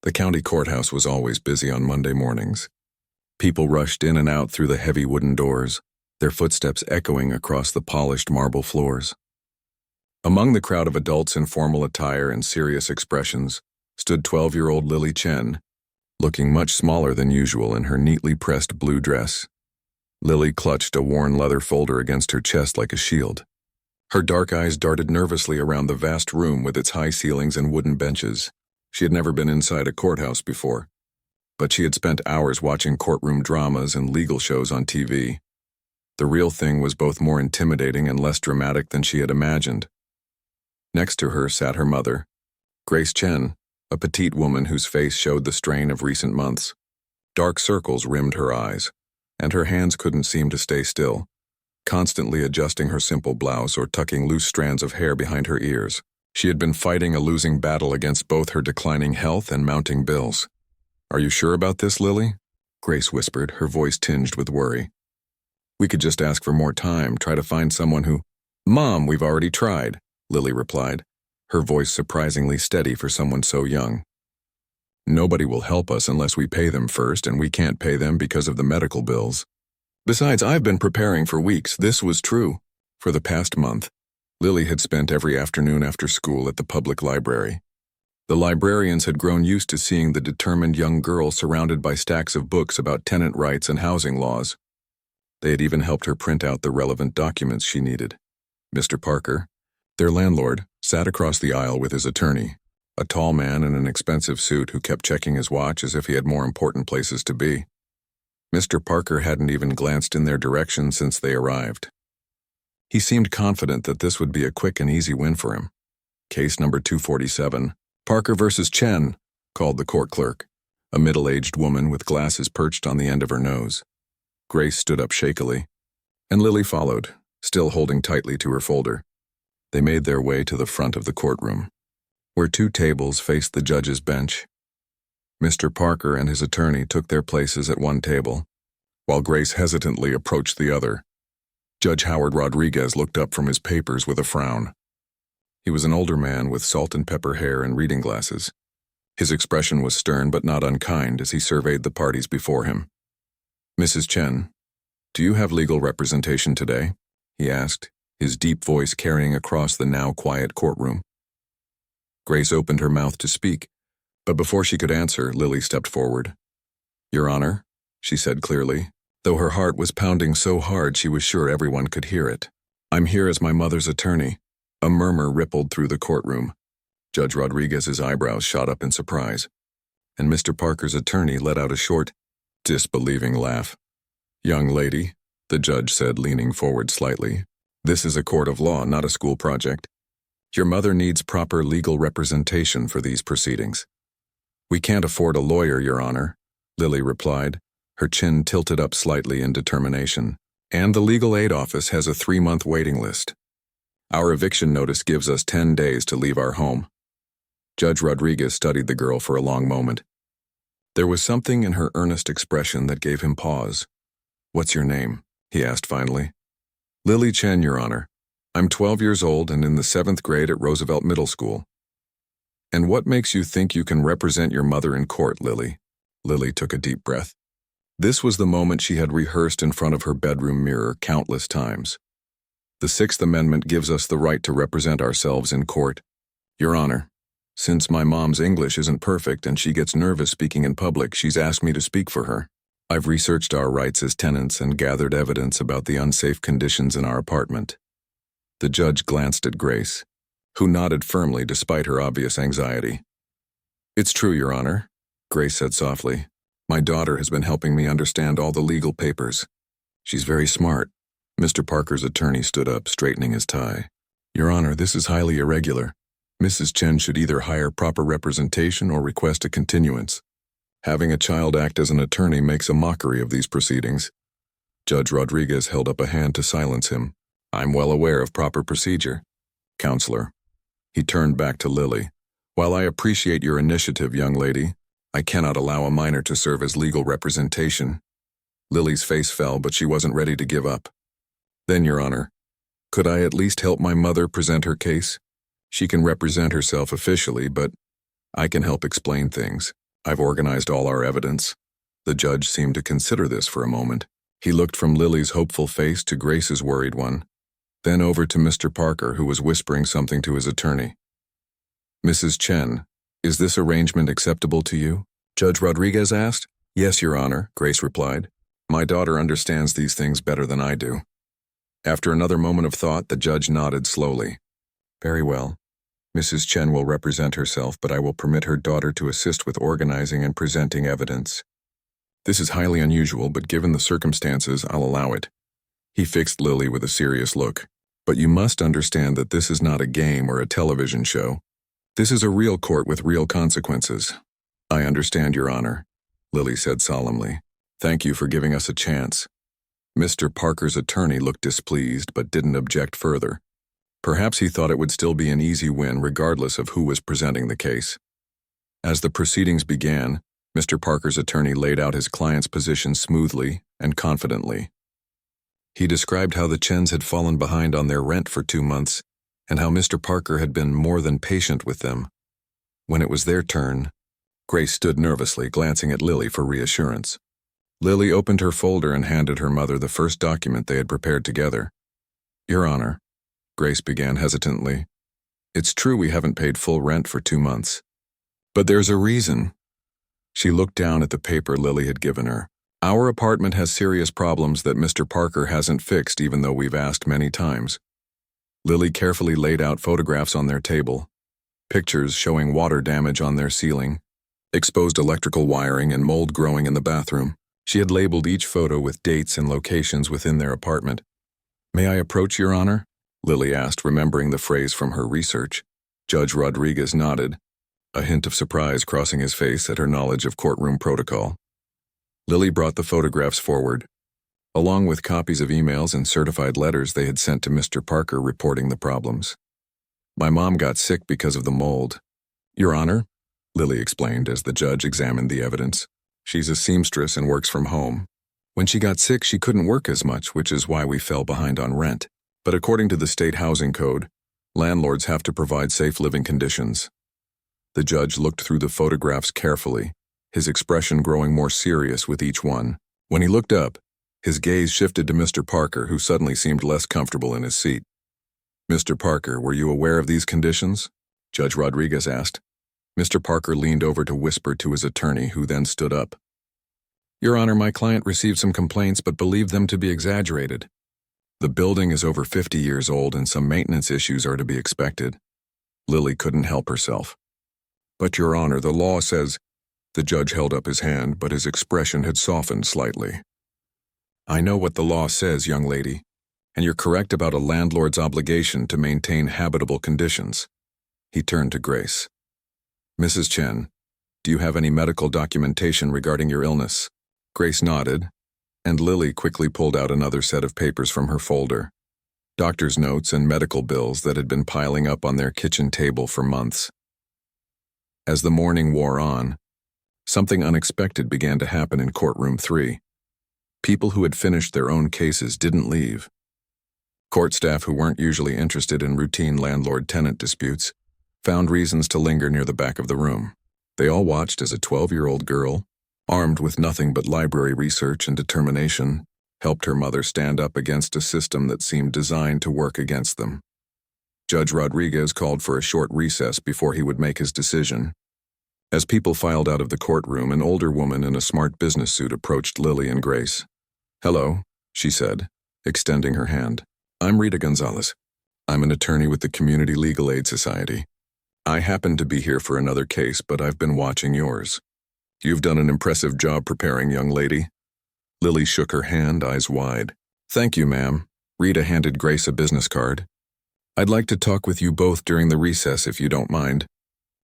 The county courthouse was always busy on Monday mornings. People rushed in and out through the heavy wooden doors, their footsteps echoing across the polished marble floors. Among the crowd of adults in formal attire and serious expressions stood 12-year-old Lily Chen, looking much smaller than usual in her neatly pressed blue dress. Lily clutched a worn leather folder against her chest like a shield. Her dark eyes darted nervously around the vast room with its high ceilings and wooden benches. She had never been inside a courthouse before, but she had spent hours watching courtroom dramas and legal shows on TV. The real thing was both more intimidating and less dramatic than she had imagined. Next to her sat her mother, Grace Chen, a petite woman whose face showed the strain of recent months. Dark circles rimmed her eyes, and her hands couldn't seem to stay still, constantly adjusting her simple blouse or tucking loose strands of hair behind her ears. She had been fighting a losing battle against both her declining health and mounting bills. "Are you sure about this, Lily?" Grace whispered, her voice tinged with worry. "We could just ask for more time, try to find someone who—" "Mom, we've already tried," Lily replied, her voice surprisingly steady for someone so young. "Nobody will help us unless we pay them first, and we can't pay them because of the medical bills. Besides, I've been preparing for weeks. This was true." For the past month, Lily had spent every afternoon after school at the public library. The librarians had grown used to seeing the determined young girl surrounded by stacks of books about tenant rights and housing laws. They had even helped her print out the relevant documents she needed. Mr. Parker, their landlord, sat across the aisle with his attorney, a tall man in an expensive suit who kept checking his watch as if he had more important places to be. Mr. Parker hadn't even glanced in their direction since they arrived. He seemed confident that this would be a quick and easy win for him. "Case number 247, Parker versus Chen," called the court clerk, a middle-aged woman with glasses perched on the end of her nose. Grace stood up shakily, and Lily followed, still holding tightly to her folder. They made their way to the front of the courtroom, where two tables faced the judge's bench. Mr. Parker and his attorney took their places at one table, while Grace hesitantly approached the other. Judge Howard Rodriguez looked up from his papers with a frown. He was an older man with salt and pepper hair and reading glasses. His expression was stern but not unkind as he surveyed the parties before him. "Mrs. Chen, do you have legal representation today?" he asked, his deep voice carrying across the now quiet courtroom. Grace opened her mouth to speak, but before she could answer, Lily stepped forward. "Your Honor," she said clearly, though her heart was pounding so hard she was sure everyone could hear it. "I'm here as my mother's attorney." A murmur rippled through the courtroom. Judge Rodriguez's eyebrows shot up in surprise, and Mr. Parker's attorney let out a short, disbelieving laugh. "Young lady," the judge said, leaning forward slightly, "this is a court of law, not a school project. Your mother needs proper legal representation for these proceedings." "We can't afford a lawyer, Your Honor," Lily replied, her chin tilted up slightly in determination. "And the legal aid office has a 3-month waiting list. Our eviction notice gives us 10 days to leave our home." Judge Rodriguez studied the girl for a long moment. There was something in her earnest expression that gave him pause. "What's your name?" he asked finally. "Lily Chen, Your Honor. I'm 12 years old and in the 7th grade at Roosevelt Middle School." "And what makes you think you can represent your mother in court, Lily?" Lily took a deep breath. This was the moment she had rehearsed in front of her bedroom mirror countless times. "The 6th Amendment gives us the right to represent ourselves in court. Your Honor, since my mom's English isn't perfect and she gets nervous speaking in public, she's asked me to speak for her. I've researched our rights as tenants and gathered evidence about the unsafe conditions in our apartment." The judge glanced at Grace, who nodded firmly despite her obvious anxiety. "It's true, Your Honor," Grace said softly. "My daughter has been helping me understand all the legal papers. She's very smart." Mr. Parker's attorney stood up, straightening his tie. "Your Honor, this is highly irregular. Mrs. Chen should either hire proper representation or request a continuance. Having a child act as an attorney makes a mockery of these proceedings." Judge Rodriguez held up a hand to silence him. "I'm well aware of proper procedure, Counselor." He turned back to Lily. "While I appreciate your initiative, young lady, I cannot allow a minor to serve as legal representation." Lily's face fell, but she wasn't ready to give up. "Then, Your Honor, could I at least help my mother present her case? She can represent herself officially, but I can help explain things." I've organized all our evidence. The judge seemed to consider this for a moment. He looked from Lily's hopeful face to Grace's worried one, then over to Mr. Parker, who was whispering something to his attorney. Mrs. Chen, is this arrangement acceptable to you? Judge Rodriguez asked. Yes, Your Honor, Grace replied. My daughter understands these things better than I do. After another moment of thought, the judge nodded slowly. Very well. Mrs. Chen will represent herself, but I will permit her daughter to assist with organizing and presenting evidence. This is highly unusual, but given the circumstances, I'll allow it. He fixed Lily with a serious look. But you must understand that this is not a game or a television show. This is a real court with real consequences. I understand, Your Honor, Lily said solemnly. Thank you for giving us a chance. Mr. Parker's attorney looked displeased but didn't object further. Perhaps he thought it would still be an easy win regardless of who was presenting the case. As the proceedings began, Mr. Parker's attorney laid out his client's position smoothly and confidently. He described how the Chens had fallen behind on their rent for 2 months and how Mr. Parker had been more than patient with them. When it was their turn, Grace stood nervously, glancing at Lily for reassurance. Lily opened her folder and handed her mother the first document they had prepared together. Your Honor, Grace began hesitantly. It's true we haven't paid full rent for 2 months. But there's a reason. She looked down at the paper Lily had given her. Our apartment has serious problems that Mr. Parker hasn't fixed even though we've asked many times. Lily carefully laid out photographs on their table, pictures showing water damage on their ceiling, exposed electrical wiring and mold growing in the bathroom. She had labeled each photo with dates and locations within their apartment. May I approach, Your Honor? Lily asked, remembering the phrase from her research. Judge Rodriguez nodded, a hint of surprise crossing his face at her knowledge of courtroom protocol. Lily brought the photographs forward, along with copies of emails and certified letters they had sent to Mr. Parker reporting the problems. My mom got sick because of the mold. Your Honor, Lily explained as the judge examined the evidence. She's a seamstress and works from home. When she got sick, she couldn't work as much, which is why we fell behind on rent. But according to the state housing code, landlords have to provide safe living conditions. The judge looked through the photographs carefully, his expression growing more serious with each one. When he looked up, his gaze shifted to Mr. Parker, who suddenly seemed less comfortable in his seat. Mr. Parker, were you aware of these conditions? Judge Rodriguez asked. Mr. Parker leaned over to whisper to his attorney, who then stood up. Your Honor, my client received some complaints but believed them to be exaggerated. The building is over 50 years old and some maintenance issues are to be expected. Lily couldn't help herself. But, Your Honor, the law says... The judge held up his hand, but his expression had softened slightly. I know what the law says, young lady, and you're correct about a landlord's obligation to maintain habitable conditions. He turned to Grace. Mrs. Chen, do you have any medical documentation regarding your illness? Grace nodded, and Lily quickly pulled out another set of papers from her folder. Doctor's notes and medical bills that had been piling up on their kitchen table for months. As the morning wore on, something unexpected began to happen in courtroom 3. People who had finished their own cases didn't leave. Court staff who weren't usually interested in routine landlord-tenant disputes found reasons to linger near the back of the room. They all watched as a 12-year-old girl, armed with nothing but library research and determination, helped her mother stand up against a system that seemed designed to work against them. Judge Rodriguez called for a short recess before he would make his decision. As people filed out of the courtroom, an older woman in a smart business suit approached Lily and Grace. Hello, she said, extending her hand. I'm Rita Gonzalez. I'm an attorney with the Community Legal Aid Society. I happen to be here for another case, but I've been watching yours. You've done an impressive job preparing, young lady. Lily shook her hand, eyes wide. Thank you, ma'am. Rita handed Grace a business card. I'd like to talk with you both during the recess if you don't mind.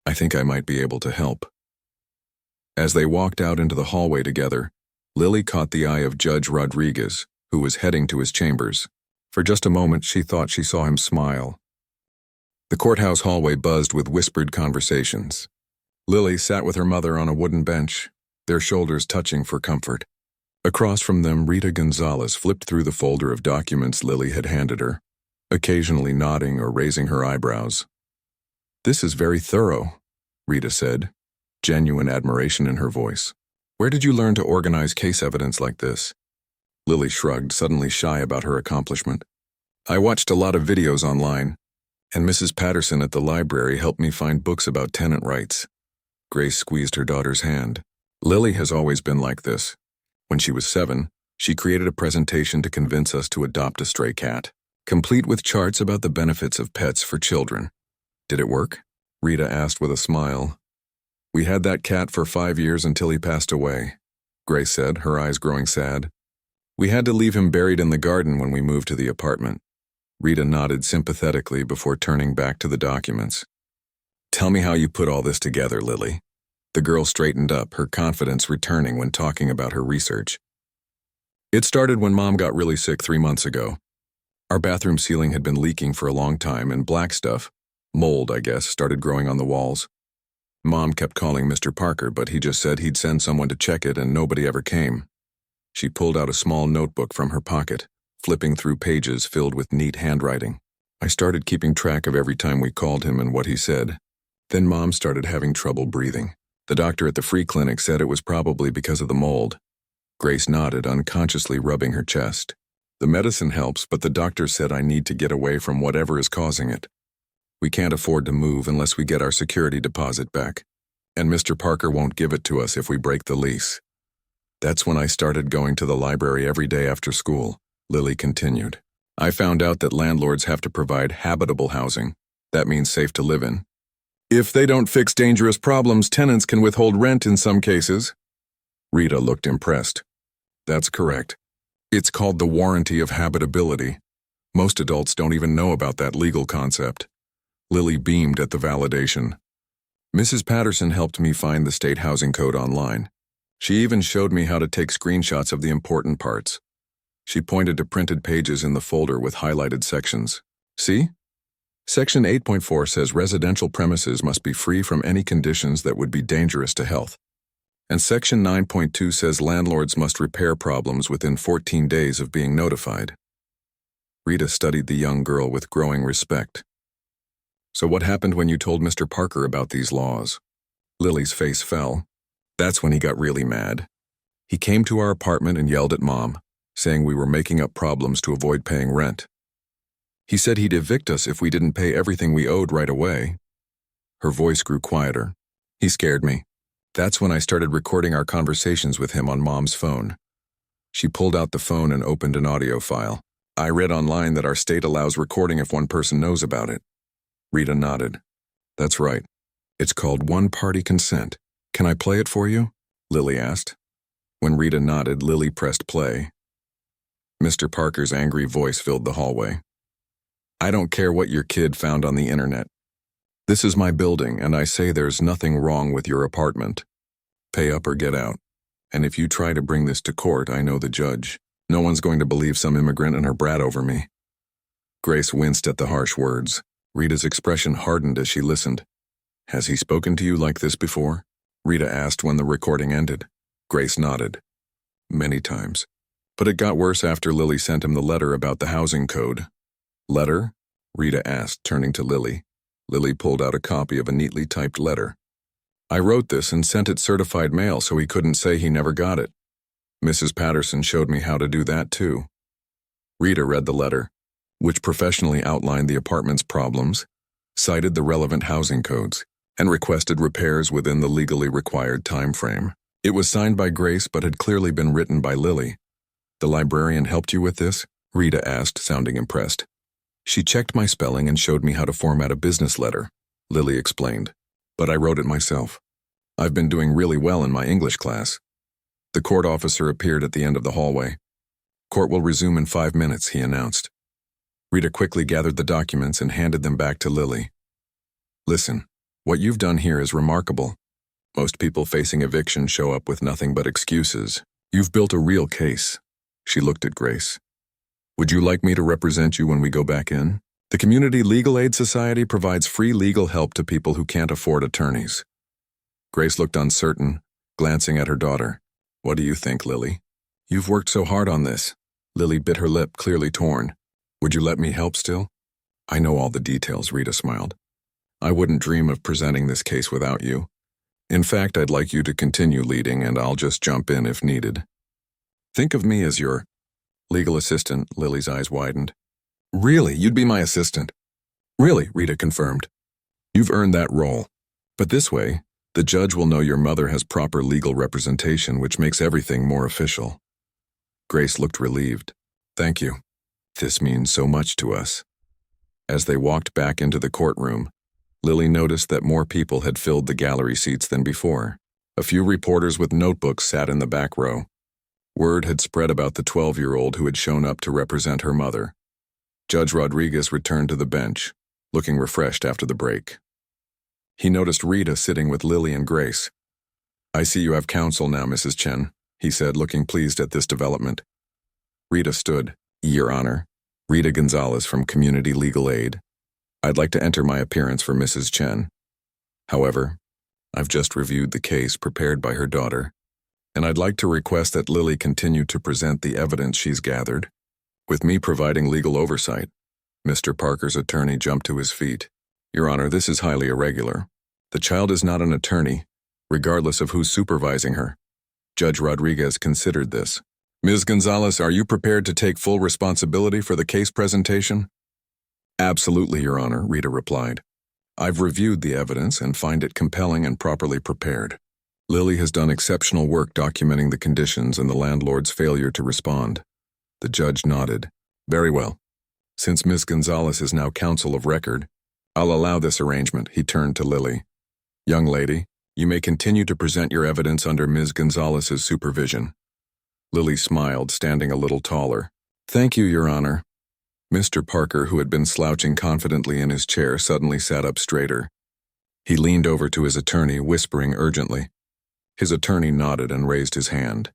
I think I might be able to help. As they walked out into the hallway together, Lily caught the eye of Judge Rodriguez, who was heading to his chambers. For just a moment, she thought she saw him smile. The courthouse hallway buzzed with whispered conversations. Lily sat with her mother on a wooden bench, their shoulders touching for comfort. Across from them, Rita Gonzalez flipped through the folder of documents Lily had handed her, occasionally nodding or raising her eyebrows. This is very thorough, Rita said. genuine admiration in her voice. "Where did you learn to organize case evidence like this?" Lily shrugged, suddenly shy about her accomplishment. "I watched a lot of videos online, and Mrs. Patterson at the library helped me find books about tenant rights." Grace squeezed her daughter's hand. "Lily has always been like this. When she was 7, she created a presentation to convince us to adopt a stray cat, complete with charts about the benefits of pets for children." "Did it work?" Rita asked with a smile. "We had that cat for 5 years until he passed away," Grace said, her eyes growing sad. "We had to leave him buried in the garden when we moved to the apartment." Rita nodded sympathetically before turning back to the documents. "Tell me how you put all this together, Lily." The girl straightened up, her confidence returning when talking about her research. "It started when Mom got really sick 3 months ago. Our bathroom ceiling had been leaking for a long time, and black stuff, mold I guess, started growing on the walls. Mom kept calling Mr. Parker, but he just said he'd send someone to check it, and nobody ever came." She pulled out a small notebook from her pocket, flipping through pages filled with neat handwriting. "I started keeping track of every time we called him and what he said. Then Mom started having trouble breathing. The doctor at the free clinic said it was probably because of the mold." Grace nodded, unconsciously rubbing her chest. "The medicine helps, but the doctor said I need to get away from whatever is causing it. We can't afford to move unless we get our security deposit back, and Mr. Parker won't give it to us if we break the lease. That's when I started going to the library every day after school," Lily continued. "I found out that landlords have to provide habitable housing. That means safe to live in. If they don't fix dangerous problems, tenants can withhold rent in some cases." Rita looked impressed. "That's correct. It's called the warranty of habitability. Most adults don't even know about that legal concept." Lily beamed at the validation. "Mrs. Patterson helped me find the state housing code online. She even showed me how to take screenshots of the important parts." She pointed to printed pages in the folder with highlighted sections. "See? Section 8.4 says residential premises must be free from any conditions that would be dangerous to health. And Section 9.2 says landlords must repair problems within 14 days of being notified." Rita studied the young girl with growing respect. "So what happened when you told Mr. Parker about these laws?" Lily's face fell. "That's when he got really mad. He came to our apartment and yelled at Mom, saying we were making up problems to avoid paying rent. He said he'd evict us if we didn't pay everything we owed right away." Her voice grew quieter. "He scared me. That's when I started recording our conversations with him on Mom's phone." She pulled out the phone and opened an audio file. "I read online that our state allows recording if one person knows about it." Rita nodded. "That's right. It's called one-party consent. Can I play it for you?" Lily asked. When Rita nodded, Lily pressed play. Mr. Parker's angry voice filled the hallway. "I don't care what your kid found on the internet. This is my building, and I say there's nothing wrong with your apartment. Pay up or get out. And if you try to bring this to court, I know the judge. No one's going to believe some immigrant and her brat over me." Grace winced at the harsh words. Rita's expression hardened as she listened. "Has he spoken to you like this before?" Rita asked when the recording ended. Grace nodded. "Many times. But it got worse after Lily sent him the letter about the housing code." "Letter?" Rita asked, turning to Lily. Lily pulled out a copy of a neatly typed letter. "I wrote this and sent it certified mail so he couldn't say he never got it. Mrs. Patterson showed me how to do that too." Rita read the letter, which professionally outlined the apartment's problems, cited the relevant housing codes, and requested repairs within the legally required time frame. It was signed by Grace but had clearly been written by Lily. "The librarian helped you with this?" Rita asked, sounding impressed. "She checked my spelling and showed me how to format a business letter," Lily explained. "But I wrote it myself. I've been doing really well in my English class." The court officer appeared at the end of the hallway. "Court will resume in 5 minutes," he announced. Rita quickly gathered the documents and handed them back to Lily. "Listen, what you've done here is remarkable. Most people facing eviction show up with nothing but excuses. You've built a real case." She looked at Grace. "Would you like me to represent you when we go back in? The Community Legal Aid Society provides free legal help to people who can't afford attorneys." Grace looked uncertain, glancing at her daughter. "What do you think, Lily?" "You've worked so hard on this." Lily bit her lip, clearly torn. "Would you let me help still?" "I know all the details," Rita smiled. "I wouldn't dream of presenting this case without you. In fact, I'd like you to continue leading, and I'll just jump in if needed. Think of me as your legal assistant. Lily's eyes widened. Really? You'd be my assistant? Really, Rita confirmed. You've earned that role. But this way, the judge will know your mother has proper legal representation, which makes everything more official. Grace looked relieved. Thank you. This means so much to us. As they walked back into the courtroom, Lily noticed that more people had filled the gallery seats than before. A few reporters with notebooks sat in the back row. Word had spread about the 12-year-old who had shown up to represent her mother. Judge Rodriguez returned to the bench, looking refreshed after the break. He noticed Rita sitting with Lily and Grace. I see you have counsel now, Mrs. Chen, he said, looking pleased at this development. Rita stood. Your Honor, Rita Gonzalez from Community Legal Aid. I'd like to enter my appearance for Mrs. Chen. However, I've just reviewed the case prepared by her daughter, and I'd like to request that Lily continue to present the evidence she's gathered, with me providing legal oversight. Mr. Parker's attorney jumped to his feet. Your Honor, this is highly irregular. The child is not an attorney, regardless of who's supervising her. Judge Rodriguez considered this. Ms. Gonzalez, are you prepared to take full responsibility for the case presentation? Absolutely, Your Honor, Rita replied. I've reviewed the evidence and find it compelling and properly prepared. Lily has done exceptional work documenting the conditions and the landlord's failure to respond. The judge nodded. Very well. Since Ms. Gonzalez is now counsel of record, I'll allow this arrangement. He turned to Lily. Young lady, you may continue to present your evidence under Ms. Gonzalez's supervision. Lily smiled, standing a little taller. Thank you, Your Honor. Mr. Parker, who had been slouching confidently in his chair, suddenly sat up straighter. He leaned over to his attorney, whispering urgently. His attorney nodded and raised his hand.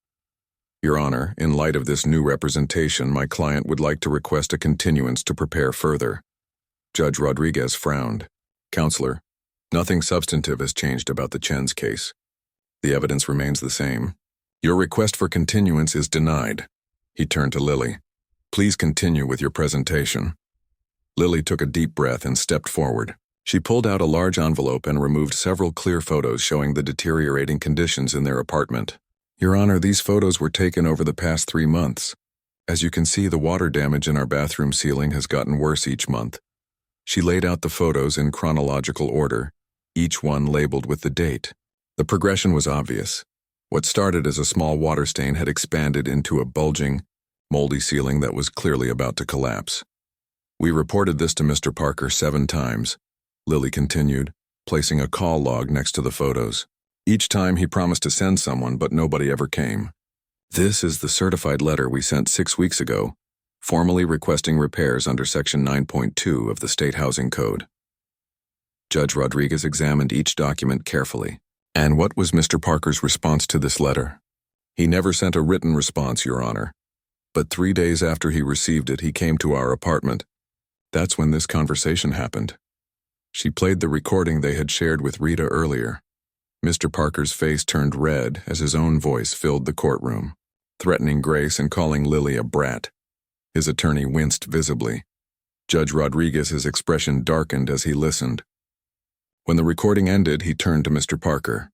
Your Honor, in light of this new representation, my client would like to request a continuance to prepare further. Judge Rodriguez frowned. Counselor, nothing substantive has changed about the Chen's case. The evidence remains the same. Your request for continuance is denied. He turned to Lily. Please continue with your presentation. Lily took a deep breath and stepped forward. She pulled out a large envelope and removed several clear photos showing the deteriorating conditions in their apartment. Your Honor, these photos were taken over the past 3 months. As you can see, the water damage in our bathroom ceiling has gotten worse each month. She laid out the photos in chronological order, each one labeled with the date. The progression was obvious. What started as a small water stain had expanded into a bulging, moldy ceiling that was clearly about to collapse. We reported this to Mr. Parker 7 times, Lily continued, placing a call log next to the photos. Each time he promised to send someone, but nobody ever came. This is the certified letter we sent 6 weeks ago, formally requesting repairs under Section 9.2 of the State Housing Code. Judge Rodriguez examined each document carefully. And what was Mr. Parker's response to this letter? He never sent a written response, Your Honor. But 3 days after he received it, he came to our apartment. That's when this conversation happened. She played the recording they had shared with Rita earlier. Mr. Parker's face turned red as his own voice filled the courtroom, threatening Grace and calling Lily a brat. His attorney winced visibly. Judge Rodriguez's expression darkened as he listened. When the recording ended, he turned to Mr. Parker.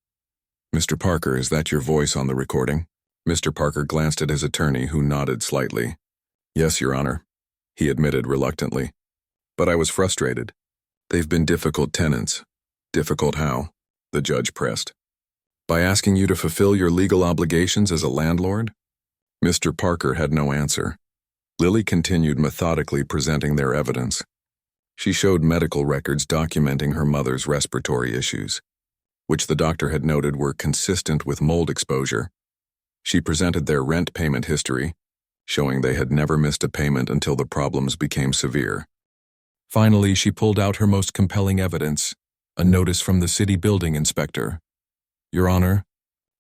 Mr. Parker, is that your voice on the recording? Mr. Parker glanced at his attorney, who nodded slightly. Yes, Your Honor, he admitted reluctantly. But I was frustrated. They've been difficult tenants. Difficult how? The judge pressed. By asking you to fulfill your legal obligations as a landlord? Mr. Parker had no answer. Lily continued methodically presenting their evidence. She showed medical records documenting her mother's respiratory issues, which the doctor had noted were consistent with mold exposure. She presented their rent payment history, showing they had never missed a payment until the problems became severe. Finally, she pulled out her most compelling evidence, a notice from the city building inspector. Your Honor,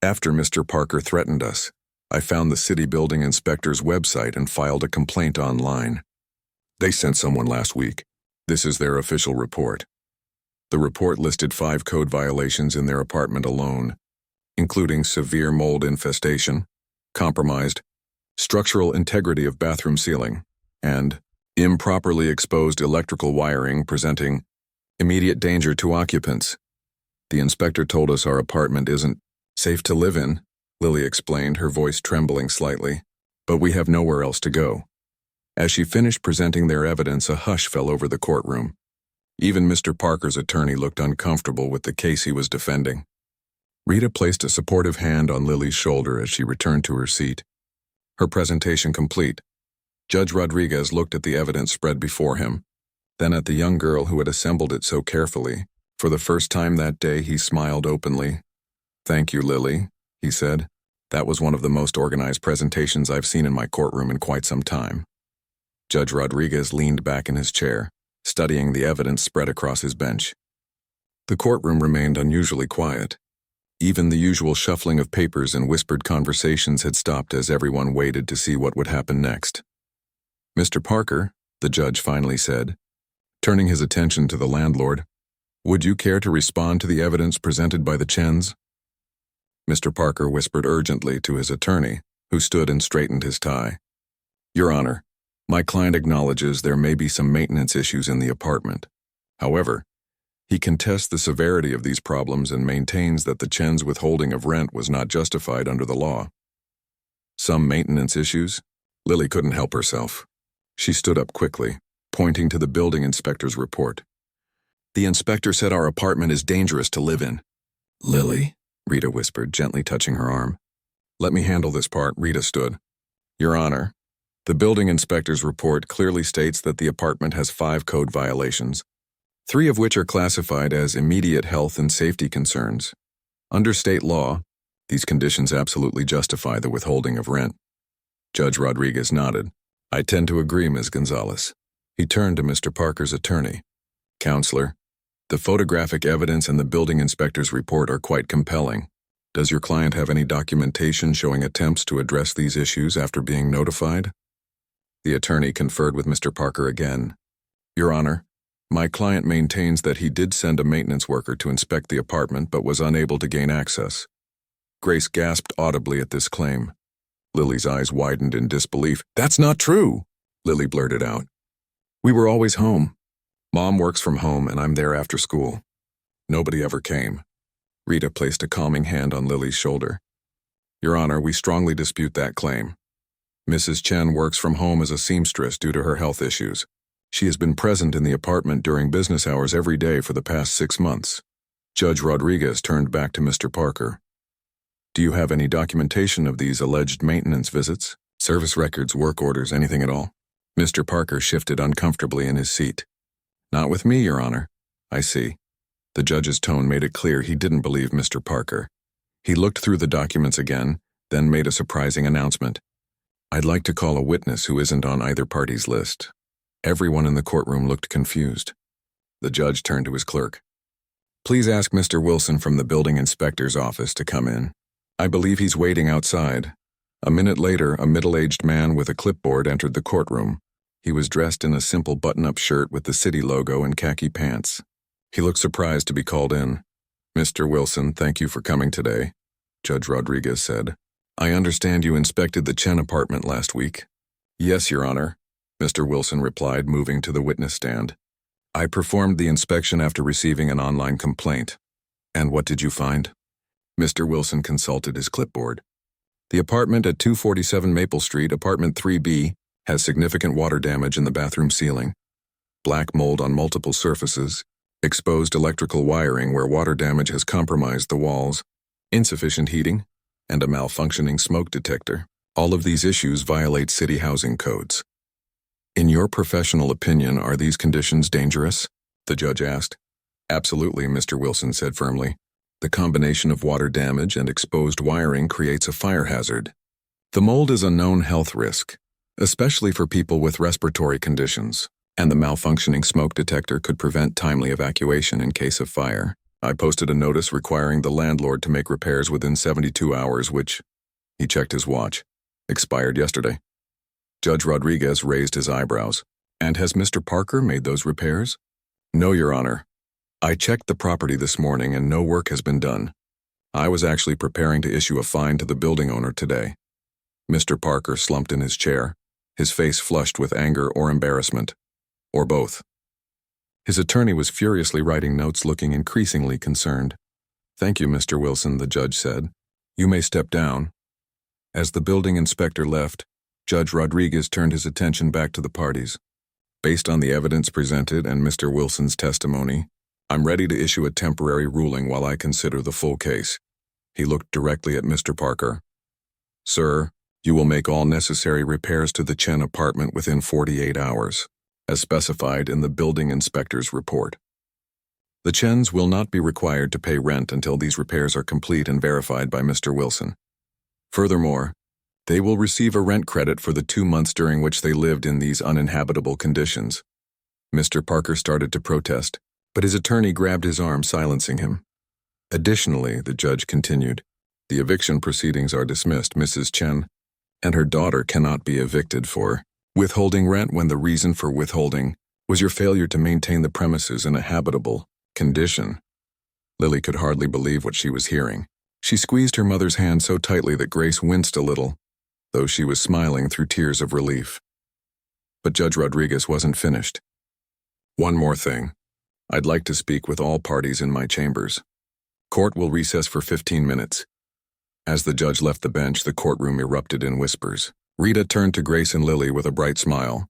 after Mr. Parker threatened us, I found the city building inspector's website and filed a complaint online. They sent someone last week. This is their official report. The report listed 5 code violations in their apartment alone, including severe mold infestation, compromised structural integrity of bathroom ceiling, and improperly exposed electrical wiring presenting immediate danger to occupants. The inspector told us our apartment isn't safe to live in, Lily explained, her voice trembling slightly. But we have nowhere else to go. As she finished presenting their evidence, a hush fell over the courtroom. Even Mr. Parker's attorney looked uncomfortable with the case he was defending. Rita placed a supportive hand on Lily's shoulder as she returned to her seat. Her presentation complete, Judge Rodriguez looked at the evidence spread before him, then at the young girl who had assembled it so carefully. For the first time that day, he smiled openly. "Thank you, Lily," he said. "That was one of the most organized presentations I've seen in my courtroom in quite some time." Judge Rodriguez leaned back in his chair, studying the evidence spread across his bench. The courtroom remained unusually quiet. Even the usual shuffling of papers and whispered conversations had stopped as everyone waited to see what would happen next. "Mr. Parker," the judge finally said, turning his attention to the landlord, "would you care to respond to the evidence presented by the Chens?" Mr. Parker whispered urgently to his attorney, who stood and straightened his tie. "Your Honor, my client acknowledges there may be some maintenance issues in the apartment. However, he contests the severity of these problems and maintains that the Chen's withholding of rent was not justified under the law." "Some maintenance issues?" Lily couldn't help herself. She stood up quickly, pointing to the building inspector's report. "The inspector said our apartment is dangerous to live in." "Lily," Rita whispered, gently touching her arm. "Let me handle this part," Rita stood. "Your Honor, the building inspector's report clearly states that the apartment has 5 code violations, 3 of which are classified as immediate health and safety concerns. Under state law, these conditions absolutely justify the withholding of rent." Judge Rodriguez nodded. "I tend to agree, Ms. Gonzalez." He turned to Mr. Parker's attorney. "Counselor, the photographic evidence and the building inspector's report are quite compelling. Does your client have any documentation showing attempts to address these issues after being notified?" The attorney conferred with Mr. Parker again. "Your Honor, my client maintains that he did send a maintenance worker to inspect the apartment but was unable to gain access." Grace gasped audibly at this claim. Lily's eyes widened in disbelief. "That's not true," Lily blurted out. "We were always home. Mom works from home and I'm there after school. Nobody ever came." Rita placed a calming hand on Lily's shoulder. "Your Honor, we strongly dispute that claim. Mrs. Chen works from home as a seamstress due to her health issues. She has been present in the apartment during business hours every day for the past 6 months." Judge Rodriguez turned back to Mr. Parker. "Do you have any documentation of these alleged maintenance visits? Service records, work orders, anything at all?" Mr. Parker shifted uncomfortably in his seat. "Not with me, Your Honor." "I see." The judge's tone made it clear he didn't believe Mr. Parker. He looked through the documents again, then made a surprising announcement. "I'd like to call a witness who isn't on either party's list." Everyone in the courtroom looked confused. The judge turned to his clerk. "Please ask Mr. Wilson from the building inspector's office to come in. I believe he's waiting outside." A minute later, a middle-aged man with a clipboard entered the courtroom. He was dressed in a simple button-up shirt with the city logo and khaki pants. He looked surprised to be called in. "Mr. Wilson, thank you for coming today," Judge Rodriguez said. "I understand you inspected the Chen apartment last week." "Yes, Your Honor," Mr. Wilson replied, moving to the witness stand. "I performed the inspection after receiving an online complaint." "And what did you find?" Mr. Wilson consulted his clipboard. "The apartment at 247 Maple Street, apartment 3B, has significant water damage in the bathroom ceiling, black mold on multiple surfaces, exposed electrical wiring where water damage has compromised the walls, insufficient heating, and a malfunctioning smoke detector. All of these issues violate city housing codes." "In your professional opinion, are these conditions dangerous?" the judge asked. "Absolutely," Mr. Wilson said firmly. "The combination of water damage and exposed wiring creates a fire hazard. The mold is a known health risk, especially for people with respiratory conditions, and the malfunctioning smoke detector could prevent timely evacuation in case of fire. I posted a notice requiring the landlord to make repairs within 72 hours, which," he checked his watch, "expired yesterday." Judge Rodriguez raised his eyebrows. "And has Mr. Parker made those repairs?" "No, Your Honor. I checked the property this morning and no work has been done. I was actually preparing to issue a fine to the building owner today." Mr. Parker slumped in his chair, his face flushed with anger or embarrassment, or both. His attorney was furiously writing notes, looking increasingly concerned. "Thank you, Mr. Wilson," the judge said. "You may step down." As the building inspector left, Judge Rodriguez turned his attention back to the parties. "Based on the evidence presented and Mr. Wilson's testimony, I'm ready to issue a temporary ruling while I consider the full case." He looked directly at Mr. Parker. "Sir, you will make all necessary repairs to the Chen apartment within 48 hours, as specified in the building inspector's report. The Chens will not be required to pay rent until these repairs are complete and verified by Mr. Wilson. Furthermore, they will receive a rent credit for the 2 months during which they lived in these uninhabitable conditions." Mr. Parker started to protest, but his attorney grabbed his arm, silencing him. "Additionally," the judge continued, "the eviction proceedings are dismissed. Mrs. Chen and her daughter cannot be evicted for withholding rent when the reason for withholding was your failure to maintain the premises in a habitable condition." Lily could hardly believe what she was hearing. She squeezed her mother's hand so tightly that Grace winced a little, though she was smiling through tears of relief. But Judge Rodriguez wasn't finished. "One more thing. I'd like to speak with all parties in my chambers. Court will recess for 15 minutes. As the judge left the bench, the courtroom erupted in whispers. Rita turned to Grace and Lily with a bright smile.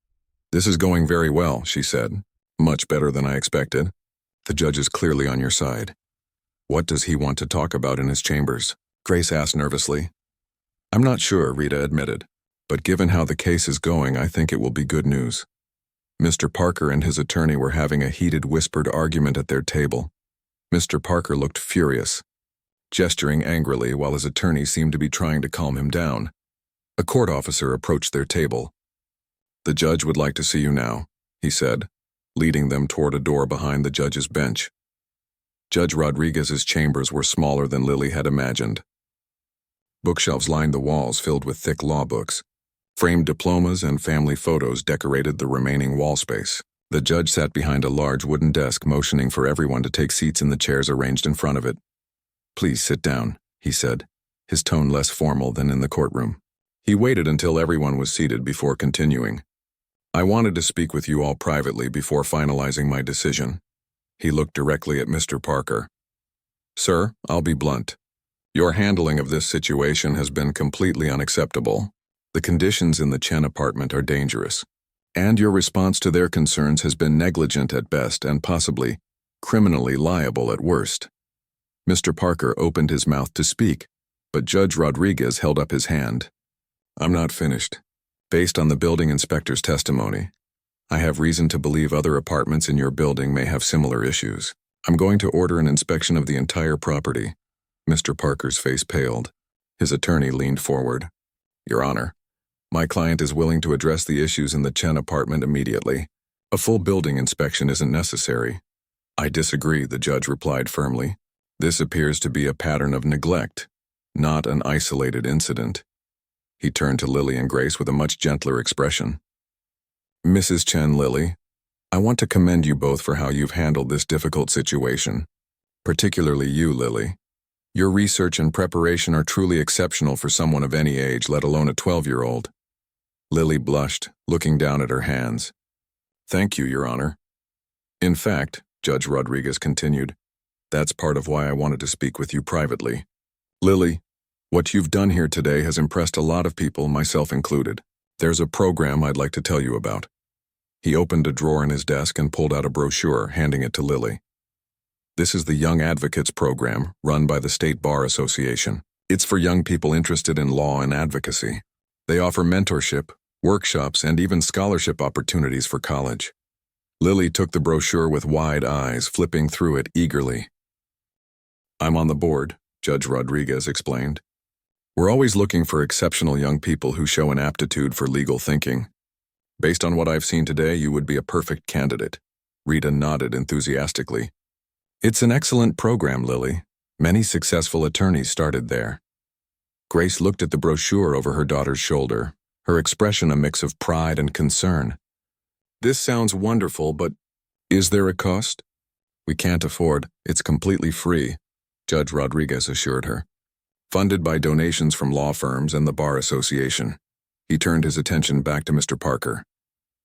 "This is going very well," she said. "Much better than I expected. The judge is clearly on your side." "What does he want to talk about in his chambers?" Grace asked nervously. "I'm not sure," Rita admitted. "But given how the case is going, I think it will be good news." Mr. Parker and his attorney were having a heated, whispered argument at their table. Mr. Parker looked furious, gesturing angrily while his attorney seemed to be trying to calm him down. A court officer approached their table. "The judge would like to see you now," he said, leading them toward a door behind the judge's bench. Judge Rodriguez's chambers were smaller than Lily had imagined. Bookshelves lined the walls filled with thick law books. Framed diplomas and family photos decorated the remaining wall space. The judge sat behind a large wooden desk, motioning for everyone to take seats in the chairs arranged in front of it. "Please sit down," he said, his tone less formal than in the courtroom. He waited until everyone was seated before continuing. "I wanted to speak with you all privately before finalizing my decision." He looked directly at Mr. Parker. "Sir, I'll be blunt. Your handling of this situation has been completely unacceptable. The conditions in the Chen apartment are dangerous, and your response to their concerns has been negligent at best and possibly criminally liable at worst." Mr. Parker opened his mouth to speak, but Judge Rodriguez held up his hand. "I'm not finished. Based on the building inspector's testimony, I have reason to believe other apartments in your building may have similar issues. I'm going to order an inspection of the entire property." Mr. Parker's face paled. His attorney leaned forward. "Your Honor, my client is willing to address the issues in the Chen apartment immediately. A full building inspection isn't necessary." "I disagree," the judge replied firmly. "This appears to be a pattern of neglect, not an isolated incident." He turned to Lily and Grace with a much gentler expression. "Mrs. Chen, Lily, I want to commend you both for how you've handled this difficult situation. Particularly you, Lily. Your research and preparation are truly exceptional for someone of any age, let alone a 12-year-old. Lily blushed, looking down at her hands. "Thank you, Your Honor." "In fact," Judge Rodriguez continued, "that's part of why I wanted to speak with you privately. Lily, what you've done here today has impressed a lot of people, myself included. There's a program I'd like to tell you about." He opened a drawer in his desk and pulled out a brochure, handing it to Lily. "This is the Young Advocates Program, run by the State Bar Association. It's for young people interested in law and advocacy. They offer mentorship, workshops, and even scholarship opportunities for college." Lily took the brochure with wide eyes, flipping through it eagerly. "I'm on the board," Judge Rodriguez explained. "We're always looking for exceptional young people who show an aptitude for legal thinking. Based on what I've seen today, you would be a perfect candidate." Rita nodded enthusiastically. "It's an excellent program, Lily. Many successful attorneys started there." Grace looked at the brochure over her daughter's shoulder, her expression a mix of pride and concern. "This sounds wonderful, but is there a cost?" "We can't afford. It's completely free," Judge Rodriguez assured her. "Funded by donations from law firms and the Bar Association." He turned his attention back to Mr. Parker.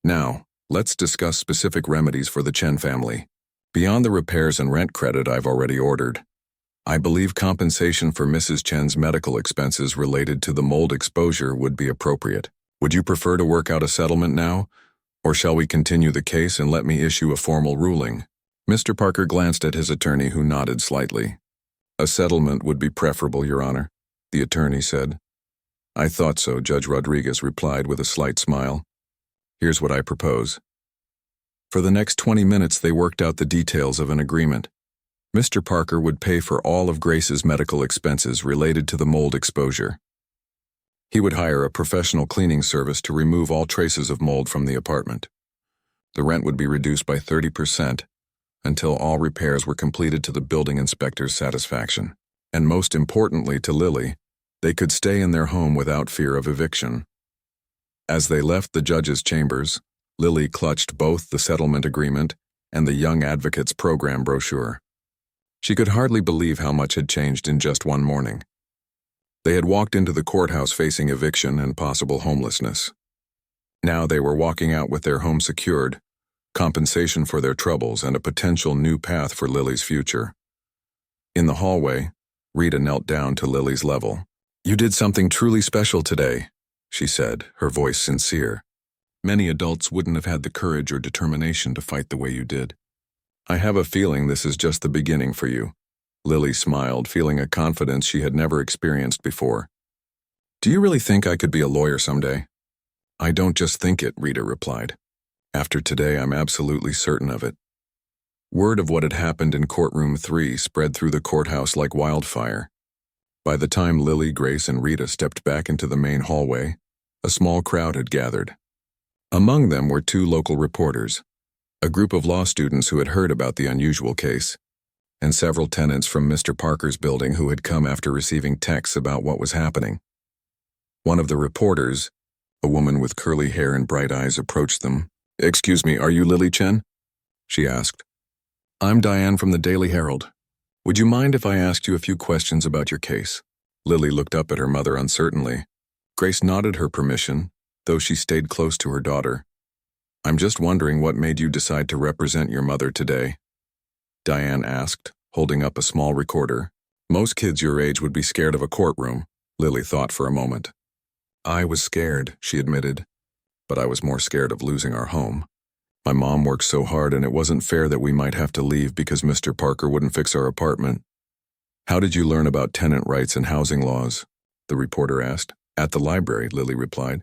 "Now, let's discuss specific remedies for the Chen family. Beyond the repairs and rent credit I've already ordered, I believe compensation for Mrs. Chen's medical expenses related to the mold exposure would be appropriate. Would you prefer to work out a settlement now, or shall we continue the case and let me issue a formal ruling? Mr. Parker glanced at his attorney, who nodded slightly. A settlement would be preferable, Your Honor, the attorney said. I thought so, Judge Rodriguez replied with a slight smile. Here's what I propose. For the next 20 minutes, they worked out the details of an agreement. Mr. Parker would pay for all of Grace's medical expenses related to the mold exposure. He would hire a professional cleaning service to remove all traces of mold from the apartment. The rent would be reduced by 30% until all repairs were completed to the building inspector's satisfaction. And most importantly to Lily, they could stay in their home without fear of eviction. As they left the judge's chambers, Lily clutched both the settlement agreement and the Young Advocates Program brochure. She could hardly believe how much had changed in just one morning. They had walked into the courthouse facing eviction and possible homelessness. Now they were walking out with their home secured, compensation for their troubles, and a potential new path for Lily's future. In the hallway, Rita knelt down to Lily's level. You did something truly special today, she said, her voice sincere. Many adults wouldn't have had the courage or determination to fight the way you did. I have a feeling this is just the beginning for you. Lily smiled, feeling a confidence she had never experienced before. Do you really think I could be a lawyer someday? I don't just think it, Rita replied. After today, I'm absolutely certain of it. Word of what had happened in courtroom 3 spread through the courthouse like wildfire. By the time Lily, Grace, and Rita stepped back into the main hallway, a small crowd had gathered. Among them were 2 local reporters, a group of law students who had heard about the unusual case, and several tenants from Mr. Parker's building who had come after receiving texts about what was happening. One of the reporters, a woman with curly hair and bright eyes, approached them. Excuse me, are you Lily Chen? She asked. I'm Diane from the Daily Herald. Would you mind if I asked you a few questions about your case? Lily looked up at her mother uncertainly. Grace nodded her permission, though she stayed close to her daughter. I'm just wondering what made you decide to represent your mother today, Diane asked, holding up a small recorder. Most kids your age would be scared of a courtroom, Lily thought for a moment. I was scared, she admitted, but I was more scared of losing our home. My mom worked so hard, and it wasn't fair that we might have to leave because Mr. Parker wouldn't fix our apartment. How did you learn about tenant rights and housing laws? The reporter asked. At the library, Lily replied.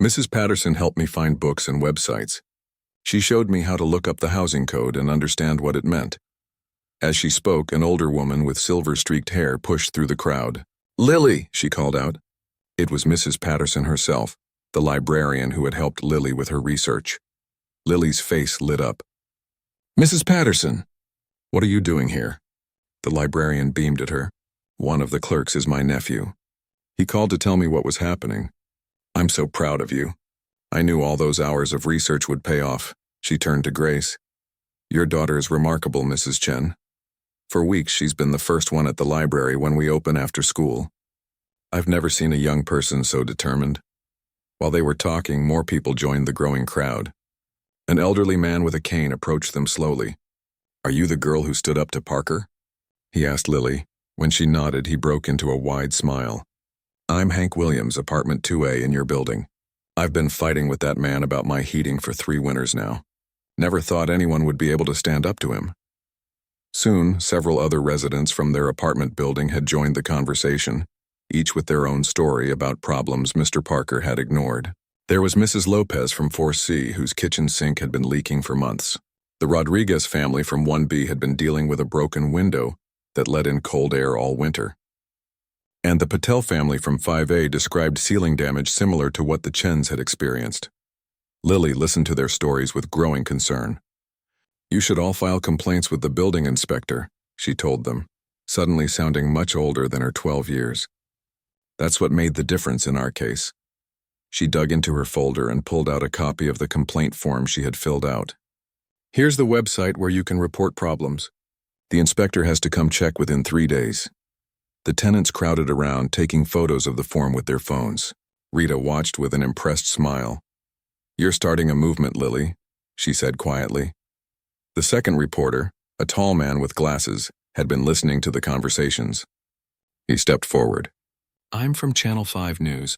Mrs. Patterson helped me find books and websites. She showed me how to look up the housing code and understand what it meant. As she spoke, an older woman with silver-streaked hair pushed through the crowd. Lily, she called out. It was Mrs. Patterson herself, the librarian who had helped Lily with her research. Lily's face lit up. Mrs. Patterson, what are you doing here? The librarian beamed at her. One of the clerks is my nephew. He called to tell me what was happening. I'm so proud of you. I knew all those hours of research would pay off. She turned to Grace. Your daughter is remarkable, Mrs. Chen. For weeks, she's been the first one at the library when we open after school. I've never seen a young person so determined. While they were talking, more people joined the growing crowd. An elderly man with a cane approached them slowly. Are you the girl who stood up to Parker? He asked Lily. When she nodded, he broke into a wide smile. I'm Hank Williams, apartment 2A in your building. I've been fighting with that man about my heating for 3 winters now. Never thought anyone would be able to stand up to him. Soon, several other residents from their apartment building had joined the conversation, each with their own story about problems Mr. Parker had ignored. There was Mrs. Lopez from 4C, whose kitchen sink had been leaking for months. The Rodriguez family from 1B had been dealing with a broken window that let in cold air all winter. And the Patel family from 5A described ceiling damage similar to what the Chens had experienced. Lily listened to their stories with growing concern. You should all file complaints with the building inspector, she told them, suddenly sounding much older than her 12 years. That's what made the difference in our case. She dug into her folder and pulled out a copy of the complaint form she had filled out. Here's the website where you can report problems. The inspector has to come check within 3 days. The tenants crowded around, taking photos of the form with their phones. Rita watched with an impressed smile. You're starting a movement, Lily, she said quietly. The second reporter, a tall man with glasses, had been listening to the conversations. He stepped forward. "I'm from Channel 5 News.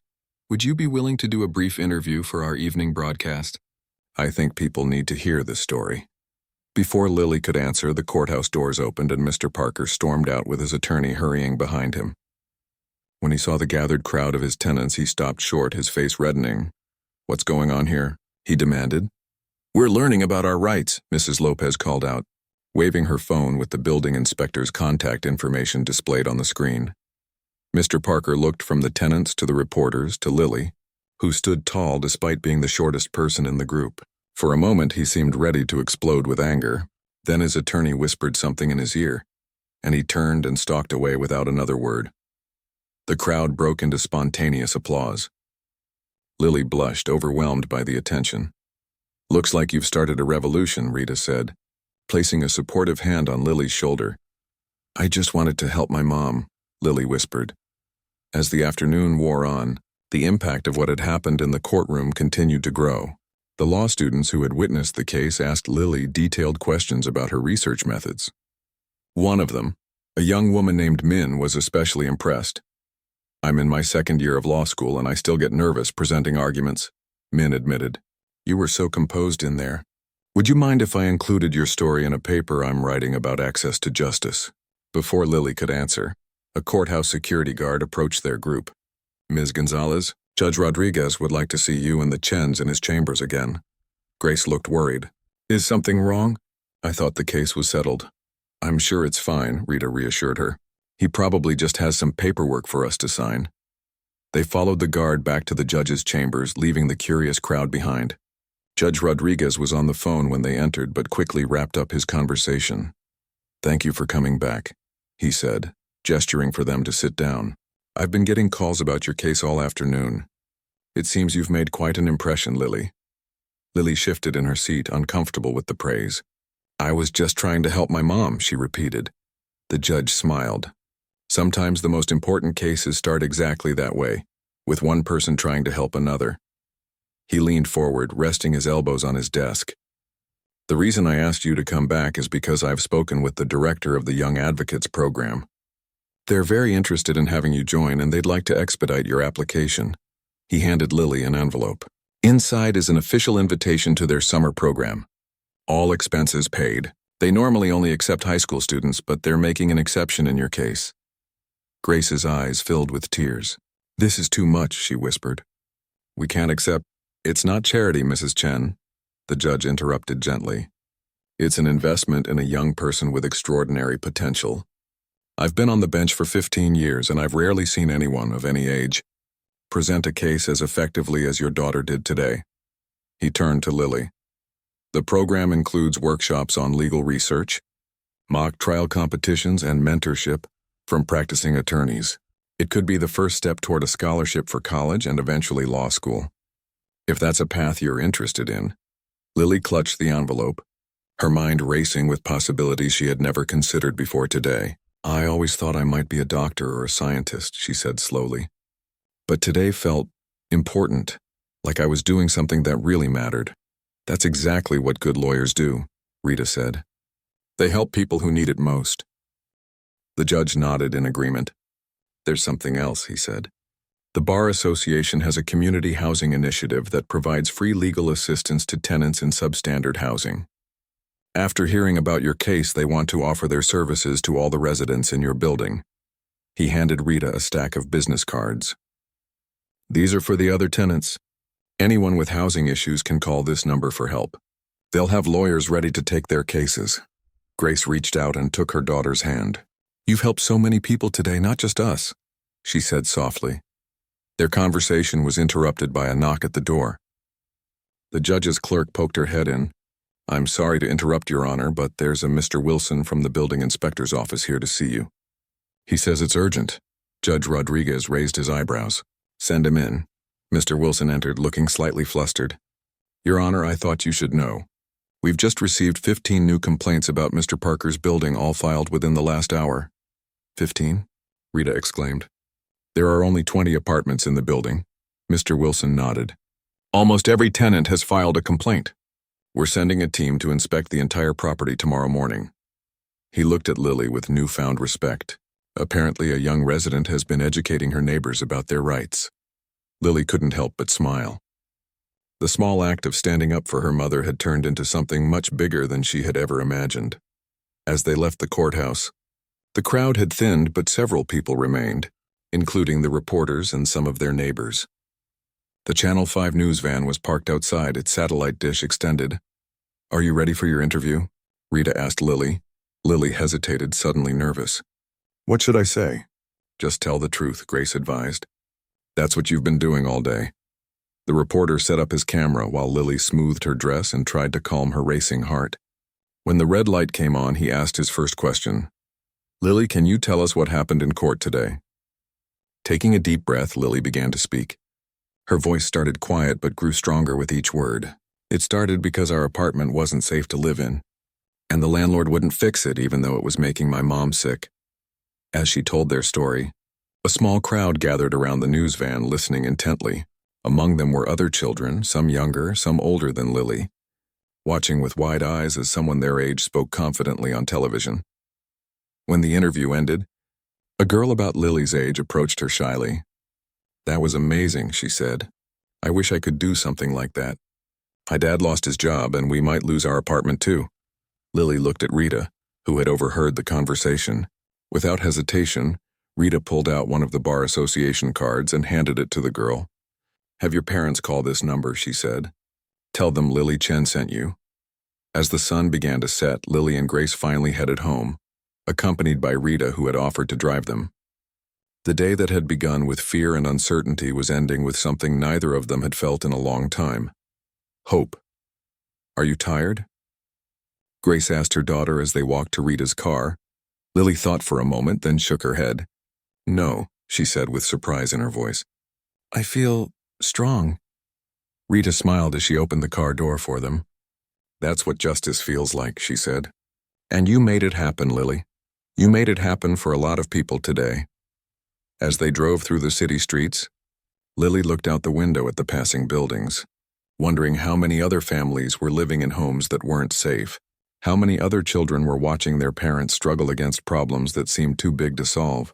Would you be willing to do a brief interview for our evening broadcast? I think people need to hear this story." Before Lily could answer, the courthouse doors opened and Mr. Parker stormed out with his attorney hurrying behind him. When he saw the gathered crowd of his tenants, he stopped short, his face reddening. "What's going on here?" he demanded. "We're learning about our rights," Mrs. Lopez called out, waving her phone with the building inspector's contact information displayed on the screen. Mr. Parker looked from the tenants to the reporters to Lily, who stood tall despite being the shortest person in the group. For a moment he seemed ready to explode with anger. Then his attorney whispered something in his ear, and he turned and stalked away without another word. The crowd broke into spontaneous applause. Lily blushed, overwhelmed by the attention. "Looks like you've started a revolution," Rita said, placing a supportive hand on Lily's shoulder. "I just wanted to help my mom," Lily whispered. As the afternoon wore on, the impact of what had happened in the courtroom continued to grow. The law students who had witnessed the case asked Lily detailed questions about her research methods. One of them, a young woman named Min, was especially impressed. "I'm in my second year of law school and I still get nervous presenting arguments," Min admitted. "You were so composed in there. Would you mind if I included your story in a paper I'm writing about access to justice?" Before Lily could answer, a courthouse security guard approached their group. "Ms. Gonzalez, Judge Rodriguez would like to see you and the Chens in his chambers again." Grace looked worried. "Is something wrong? I thought the case was settled." "I'm sure it's fine," Rita reassured her. "He probably just has some paperwork for us to sign." They followed the guard back to the judge's chambers, leaving the curious crowd behind. Judge Rodriguez was on the phone when they entered, but quickly wrapped up his conversation. "Thank you for coming back," he said, gesturing for them to sit down. "I've been getting calls about your case all afternoon. It seems you've made quite an impression, Lily." Lily shifted in her seat, uncomfortable with the praise. "I was just trying to help my mom," she repeated. The judge smiled. "Sometimes the most important cases start exactly that way, with one person trying to help another." He leaned forward, resting his elbows on his desk. "The reason I asked you to come back is because I've spoken with the director of the Young Advocates program. They're very interested in having you join and they'd like to expedite your application." He handed Lily an envelope. "Inside is an official invitation to their summer program. All expenses paid. They normally only accept high school students, but they're making an exception in your case." Grace's eyes filled with tears. "This is too much," she whispered. "We can't accept—" "It's not charity, Mrs. Chen," the judge interrupted gently. "It's an investment in a young person with extraordinary potential. I've been on the bench for 15 years and I've rarely seen anyone of any age present a case as effectively as your daughter did today." He turned to Lily. "The program includes workshops on legal research, mock trial competitions, and mentorship from practicing attorneys. It could be the first step toward a scholarship for college and eventually law school. If that's a path you're interested in." Lily clutched the envelope, her mind racing with possibilities she had never considered before today. "I always thought I might be a doctor or a scientist," she said slowly. "But today felt important, like I was doing something that really mattered." "That's exactly what good lawyers do," Rita said. "They help people who need it most." The judge nodded in agreement. "There's something else," he said. "The Bar Association has a community housing initiative that provides free legal assistance to tenants in substandard housing. After hearing about your case, they want to offer their services to all the residents in your building." He handed Rita a stack of business cards. "These are for the other tenants. Anyone with housing issues can call this number for help. They'll have lawyers ready to take their cases." Grace reached out and took her daughter's hand. "You've helped so many people today, not just us," she said softly. Their conversation was interrupted by a knock at the door. The judge's clerk poked her head in. "I'm sorry to interrupt, Your Honor, but there's a Mr. Wilson from the building inspector's office here to see you." "He says it's urgent." Judge Rodriguez raised his eyebrows. "Send him in." Mr. Wilson entered, looking slightly flustered. "Your Honor, I thought you should know. We've just received 15 new complaints about Mr. Parker's building, all filed within the last hour." 15? Rita exclaimed. "There are only 20 apartments in the building." Mr. Wilson nodded. "Almost every tenant has filed a complaint. We're sending a team to inspect the entire property tomorrow morning." He looked at Lily with newfound respect. Apparently, a young resident has been educating her neighbors about their rights. Lily couldn't help but smile. The small act of standing up for her mother had turned into something much bigger than she had ever imagined. As they left the courthouse, the crowd had thinned, but several people remained, including the reporters and some of their neighbors. The Channel 5 news van was parked outside, its satellite dish extended. "Are you ready for your interview?" Rita asked Lily. Lily hesitated, suddenly nervous. "What should I say?" "Just tell the truth," Grace advised. "That's what you've been doing all day." The reporter set up his camera while Lily smoothed her dress and tried to calm her racing heart. When the red light came on, he asked his first question. "Lily, can you tell us what happened in court today?" Taking a deep breath, Lily began to speak. Her voice started quiet but grew stronger with each word. "It started because our apartment wasn't safe to live in, and the landlord wouldn't fix it even though it was making my mom sick." As she told their story, a small crowd gathered around the news van, listening intently. Among them were other children, some younger, some older than Lily, watching with wide eyes as someone their age spoke confidently on television. When the interview ended, a girl about Lily's age approached her shyly. "That was amazing," she said. "I wish I could do something like that. My dad lost his job, and we might lose our apartment too." Lily looked at Rita, who had overheard the conversation. Without hesitation, Rita pulled out one of the Bar Association cards and handed it to the girl. "Have your parents call this number," she said. "Tell them Lily Chen sent you." As the sun began to set, Lily and Grace finally headed home, accompanied by Rita, who had offered to drive them. The day that had begun with fear and uncertainty was ending with something neither of them had felt in a long time: hope. "Are you tired?" Grace asked her daughter as they walked to Rita's car. Lily thought for a moment, then shook her head. "No," she said with surprise in her voice. "I feel strong." Rita smiled as she opened the car door for them. "That's what justice feels like," she said. "And you made it happen, Lily. You made it happen for a lot of people today." As they drove through the city streets, Lily looked out the window at the passing buildings, wondering how many other families were living in homes that weren't safe, how many other children were watching their parents struggle against problems that seemed too big to solve.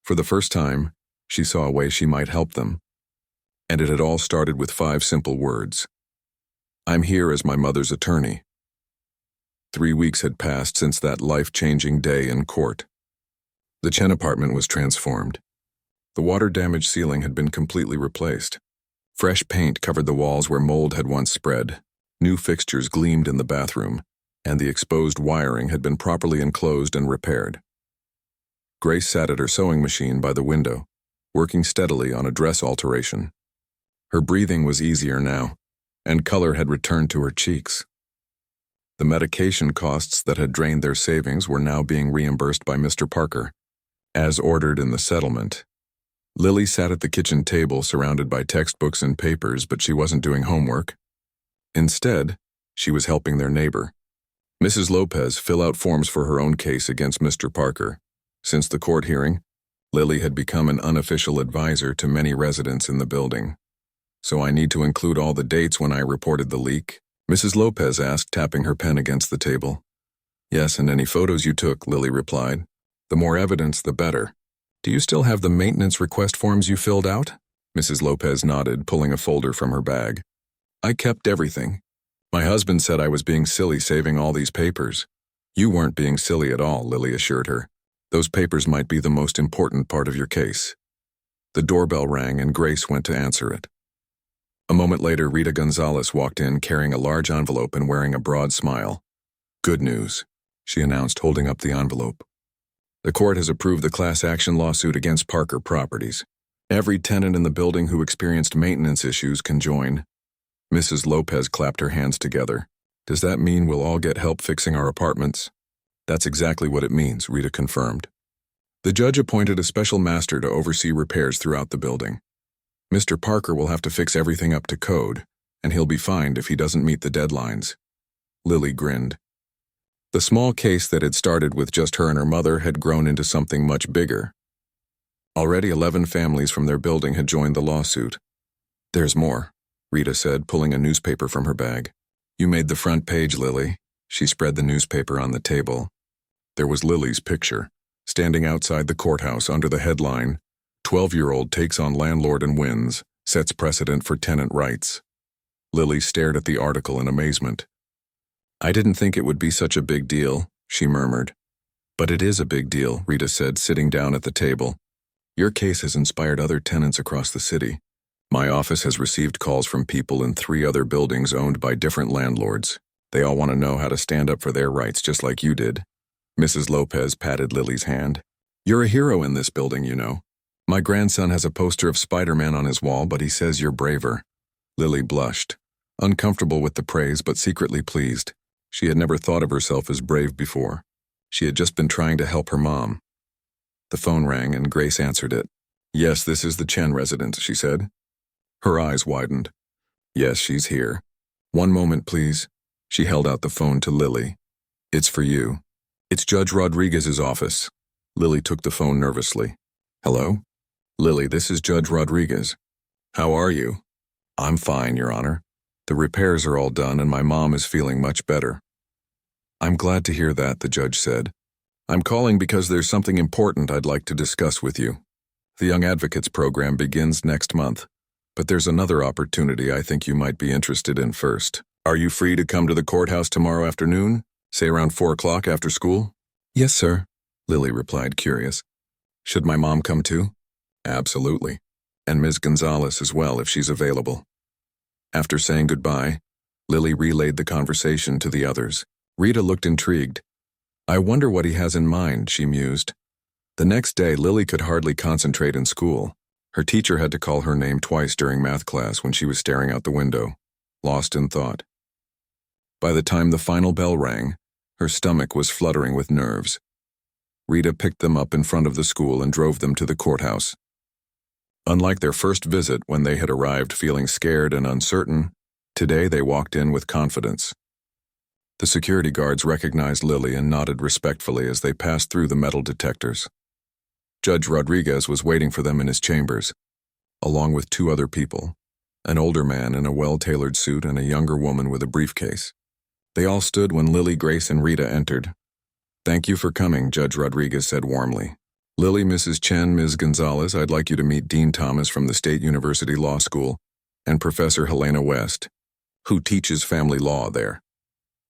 For the first time, she saw a way she might help them. And it had all started with 5 simple words. "I'm here as my mother's attorney." 3 weeks had passed since that life-changing day in court. The Chen apartment was transformed. The water-damaged ceiling had been completely replaced. Fresh paint covered the walls where mold had once spread. New fixtures gleamed in the bathroom, and the exposed wiring had been properly enclosed and repaired. Grace sat at her sewing machine by the window, working steadily on a dress alteration. Her breathing was easier now, and color had returned to her cheeks. The medication costs that had drained their savings were now being reimbursed by Mr. Parker, as ordered in the settlement. Lily sat at the kitchen table surrounded by textbooks and papers, but she wasn't doing homework. Instead, she was helping their neighbor, Mrs. Lopez, fill out forms for her own case against Mr. Parker. Since the court hearing, Lily had become an unofficial advisor to many residents in the building. "So I need to include all the dates when I reported the leak?" Mrs. Lopez asked, tapping her pen against the table. "Yes, and any photos you took," Lily replied. "The more evidence, the better." "Do you still have the maintenance request forms you filled out?" Mrs. Lopez nodded, pulling a folder from her bag. "I kept everything. My husband said I was being silly saving all these papers." "You weren't being silly at all," Lily assured her. "Those papers might be the most important part of your case." The doorbell rang and Grace went to answer it. A moment later, Rita Gonzalez walked in carrying a large envelope and wearing a broad smile. "Good news," she announced, holding up the envelope. "The court has approved the class action lawsuit against Parker Properties. Every tenant in the building who experienced maintenance issues can join." Mrs. Lopez clapped her hands together. "Does that mean we'll all get help fixing our apartments?" "That's exactly what it means," Rita confirmed. "The judge appointed a special master to oversee repairs throughout the building. Mr. Parker will have to fix everything up to code, and he'll be fined if he doesn't meet the deadlines." Lily grinned. The small case that had started with just her and her mother had grown into something much bigger. Already 11 families from their building had joined the lawsuit. "There's more," Rita said, pulling a newspaper from her bag. "You made the front page, Lily." She spread the newspaper on the table. There was Lily's picture, standing outside the courthouse under the headline, "12-year-old takes on landlord and wins, sets precedent for tenant rights." Lily stared at the article in amazement. "I didn't think it would be such a big deal," she murmured. "But it is a big deal," Rita said, sitting down at the table. "Your case has inspired other tenants across the city. My office has received calls from people in 3 other buildings owned by different landlords. They all want to know how to stand up for their rights just like you did." Mrs. Lopez patted Lily's hand. "You're a hero in this building, you know. My grandson has a poster of Spider-Man on his wall, but he says you're braver." Lily blushed, uncomfortable with the praise but secretly pleased. She had never thought of herself as brave before. She had just been trying to help her mom. The phone rang and Grace answered it. "Yes, this is the Chen residence," she said. Her eyes widened. "Yes, she's here. One moment, please." She held out the phone to Lily. "It's for you. It's Judge Rodriguez's office." Lily took the phone nervously. "Hello? Lily, this is Judge Rodriguez. How are you?" "I'm fine, Your Honor. The repairs are all done and my mom is feeling much better." "I'm glad to hear that," the judge said. "I'm calling because there's something important I'd like to discuss with you. The Young Advocates program begins next month, but there's another opportunity I think you might be interested in first. Are you free to come to the courthouse tomorrow afternoon, say around 4 o'clock after school?" "Yes, sir," Lily replied, curious. "Should my mom come too?" "Absolutely. And Ms. Gonzalez as well, if she's available." After saying goodbye, Lily relayed the conversation to the others. Rita looked intrigued. "I wonder what he has in mind," she mused. The next day, Lily could hardly concentrate in school. Her teacher had to call her name twice during math class when she was staring out the window, lost in thought. By the time the final bell rang, her stomach was fluttering with nerves. Rita picked them up in front of the school and drove them to the courthouse. Unlike their first visit, when they had arrived feeling scared and uncertain, today they walked in with confidence. The security guards recognized Lily and nodded respectfully as they passed through the metal detectors. Judge Rodriguez was waiting for them in his chambers, along with 2 other people, an older man in a well-tailored suit and a younger woman with a briefcase. They all stood when Lily, Grace, and Rita entered. "Thank you for coming," Judge Rodriguez said warmly. "Lily, Mrs. Chen, Ms. Gonzalez, I'd like you to meet Dean Thomas from the State University Law School and Professor Helena West, who teaches family law there."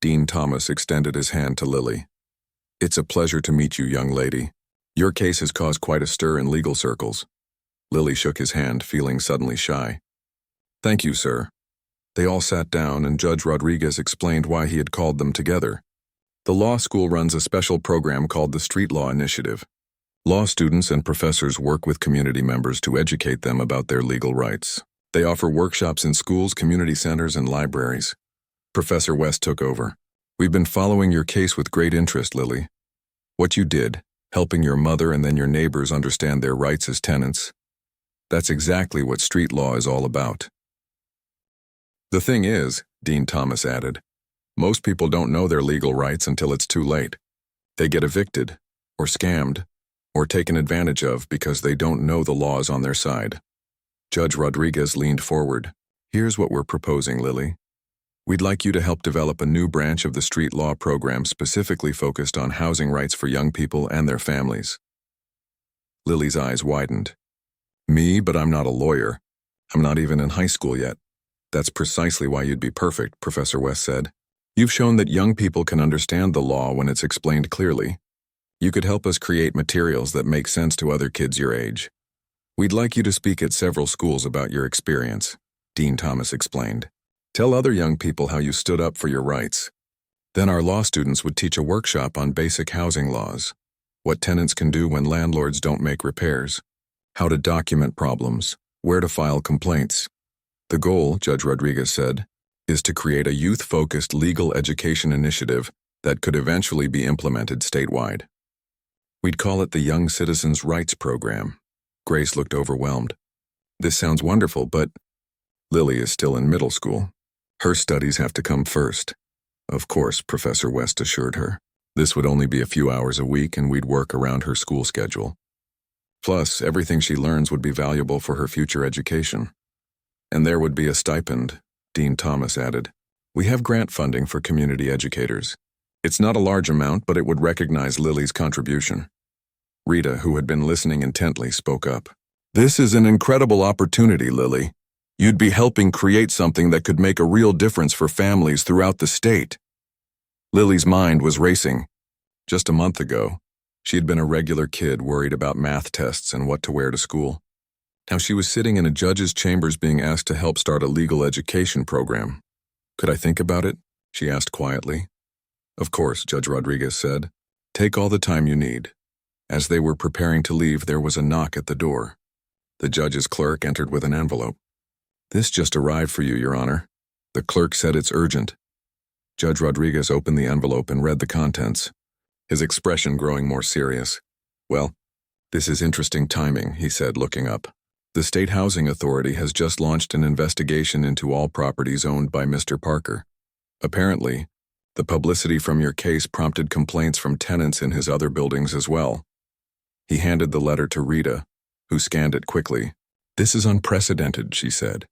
Dean Thomas extended his hand to Lily. "It's a pleasure to meet you, young lady. Your case has caused quite a stir in legal circles." Lily shook his hand, feeling suddenly shy. "Thank you, sir." They all sat down and Judge Rodriguez explained why he had called them together. The law school runs a special program called the Street Law Initiative. Law students and professors work with community members to educate them about their legal rights. They offer workshops in schools, community centers, and libraries. Professor West took over. "We've been following your case with great interest, Lily. What you did, helping your mother and then your neighbors understand their rights as tenants, that's exactly what street law is all about." "The thing is," Dean Thomas added, "most people don't know their legal rights until it's too late. They get evicted, or scammed, or taken advantage of because they don't know the laws on their side." Judge Rodriguez leaned forward. "Here's what we're proposing, Lily. We'd like you to help develop a new branch of the street law program specifically focused on housing rights for young people and their families." Lily's eyes widened. "Me, but I'm not a lawyer. I'm not even in high school yet." "That's precisely why you'd be perfect," Professor West said. "You've shown that young people can understand the law when it's explained clearly. You could help us create materials that make sense to other kids your age. We'd like you to speak at several schools about your experience," Dean Thomas explained. "Tell other young people how you stood up for your rights. Then our law students would teach a workshop on basic housing laws, what tenants can do when landlords don't make repairs, how to document problems, where to file complaints. The goal," Judge Rodriguez said, "is to create a youth-focused legal education initiative that could eventually be implemented statewide. We'd call it the Young Citizens' Rights Program." Grace looked overwhelmed. "This sounds wonderful, but..." "Lily is still in middle school. Her studies have to come first." "Of course," Professor West assured her. "This would only be a few hours a week and we'd work around her school schedule. Plus, everything she learns would be valuable for her future education. And there would be a stipend," Dean Thomas added. "We have grant funding for community educators. It's not a large amount, but it would recognize Lily's contribution. Rita, who had been listening intently, spoke up. This is an incredible opportunity, Lily. You'd be helping create something that could make a real difference for families throughout the state. Lily's mind was racing. Just a month ago, she had been a regular kid worried about math tests and what to wear to school. Now she was sitting in a judge's chambers being asked to help start a legal education program. Could I think about it? She asked quietly. Of course, Judge Rodriguez said. Take all the time you need. As they were preparing to leave, there was a knock at the door. The judge's clerk entered with an envelope. This just arrived for you, Your Honor. The clerk said it's urgent. Judge Rodriguez opened the envelope and read the contents, his expression growing more serious. Well, this is interesting timing, he said, looking up. The State Housing Authority has just launched an investigation into all properties owned by Mr. Parker. Apparently, the publicity from your case prompted complaints from tenants in his other buildings as well. He handed the letter to Rita, who scanned it quickly. This is unprecedented, she said.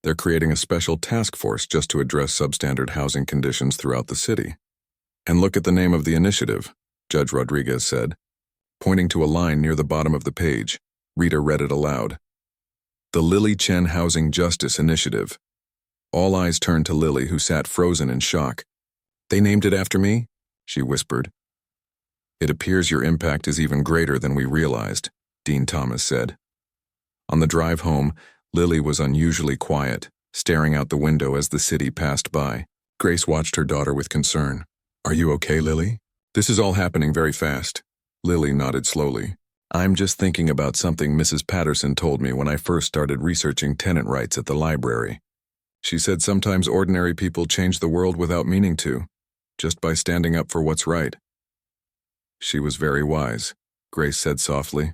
They're creating a special task force just to address substandard housing conditions throughout the city. And look at the name of the initiative, Judge Rodriguez said. Pointing to a line near the bottom of the page, Rita read it aloud. The Lily Chen Housing Justice Initiative. All eyes turned to Lily, who sat frozen in shock. They named it after me? She whispered. It appears your impact is even greater than we realized, Dean Thomas said. On the drive home, Lily was unusually quiet, staring out the window as the city passed by. Grace watched her daughter with concern. Are you okay, Lily? This is all happening very fast. Lily nodded slowly. I'm just thinking about something Mrs. Patterson told me when I first started researching tenant rights at the library. She said sometimes ordinary people change the world without meaning to, just by standing up for what's right. She was very wise, Grace said softly.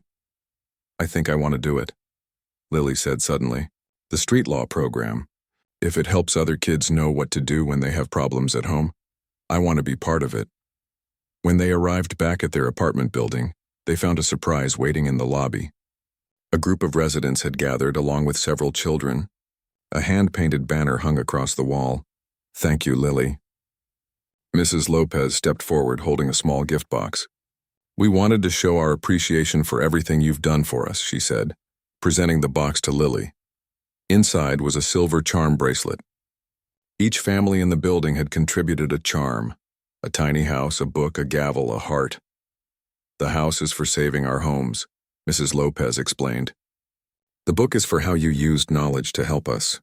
I think I want to do it, Lily said suddenly. The street law program. If it helps other kids know what to do when they have problems at home, I want to be part of it. When they arrived back at their apartment building, they found a surprise waiting in the lobby. A group of residents had gathered along with several children. A hand-painted banner hung across the wall. Thank you, Lily. Mrs. Lopez stepped forward holding a small gift box. We wanted to show our appreciation for everything you've done for us, she said, presenting the box to Lily. Inside was a silver charm bracelet. Each family in the building had contributed a charm, a tiny house, a book, a gavel, a heart. The house is for saving our homes, Mrs. Lopez explained. The book is for how you used knowledge to help us.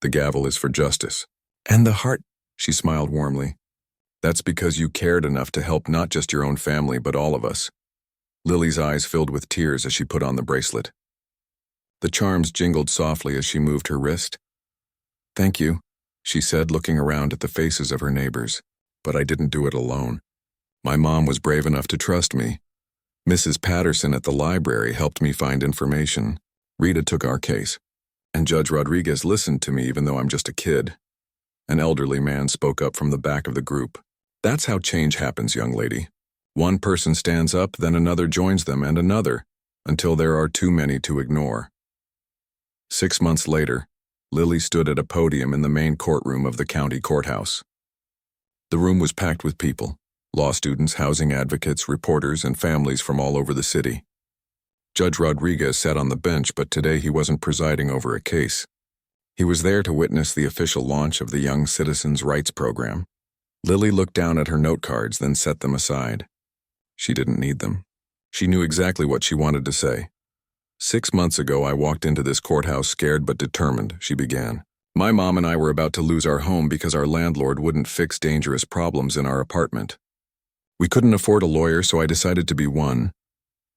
The gavel is for justice. And the heart, she smiled warmly. That's because you cared enough to help not just your own family, but all of us. Lily's eyes filled with tears as she put on the bracelet. The charms jingled softly as she moved her wrist. Thank you, she said, looking around at the faces of her neighbors. But I didn't do it alone. My mom was brave enough to trust me. Mrs. Patterson at the library helped me find information. Rita took our case. And Judge Rodriguez listened to me even though I'm just a kid. An elderly man spoke up from the back of the group. That's how change happens, young lady. One person stands up, then another joins them, and another, until there are too many to ignore. 6 months later, Lily stood at a podium in the main courtroom of the county courthouse. The room was packed with people, law students, housing advocates, reporters, and families from all over the city. Judge Rodriguez sat on the bench, but today he wasn't presiding over a case. He was there to witness the official launch of the Young Citizens' Rights Program. Lily looked down at her note cards, then set them aside. She didn't need them. She knew exactly what she wanted to say. 6 months ago, I walked into this courthouse scared but determined, she began. My mom and I were about to lose our home because our landlord wouldn't fix dangerous problems in our apartment. We couldn't afford a lawyer, so I decided to be one.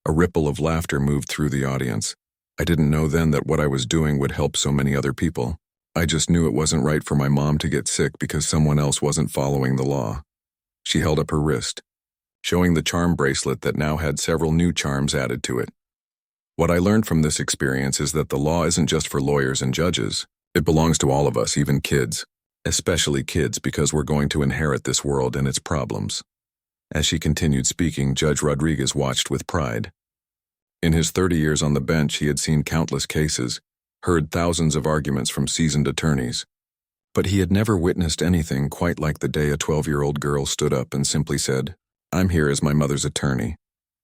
A ripple of laughter moved through the audience. I didn't know then that what I was doing would help so many other people. I just knew it wasn't right for my mom to get sick because someone else wasn't following the law. She held up her wrist, showing the charm bracelet that now had several new charms added to it. What I learned from this experience is that the law isn't just for lawyers and judges. It belongs to all of us, even kids. Especially kids, because we're going to inherit this world and its problems. As she continued speaking, Judge Rodriguez watched with pride. In his 30 years on the bench, he had seen countless cases, heard thousands of arguments from seasoned attorneys. But he had never witnessed anything quite like the day a 12-year-old girl stood up and simply said, "I'm here as my mother's attorney."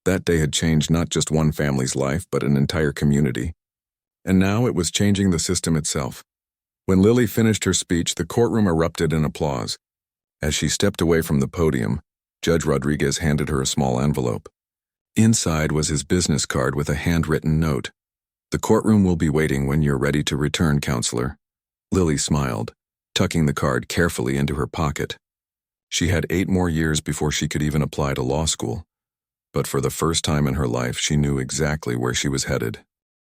That day had changed not just one family's life, but an entire community. And now it was changing the system itself. When Lily finished her speech, the courtroom erupted in applause. As she stepped away from the podium, Judge Rodriguez handed her a small envelope. Inside was his business card with a handwritten note. "The courtroom will be waiting when you're ready to return, counselor." Lily smiled, tucking the card carefully into her pocket. She had 8 more years before she could even apply to law school. But for the first time in her life, she knew exactly where she was headed.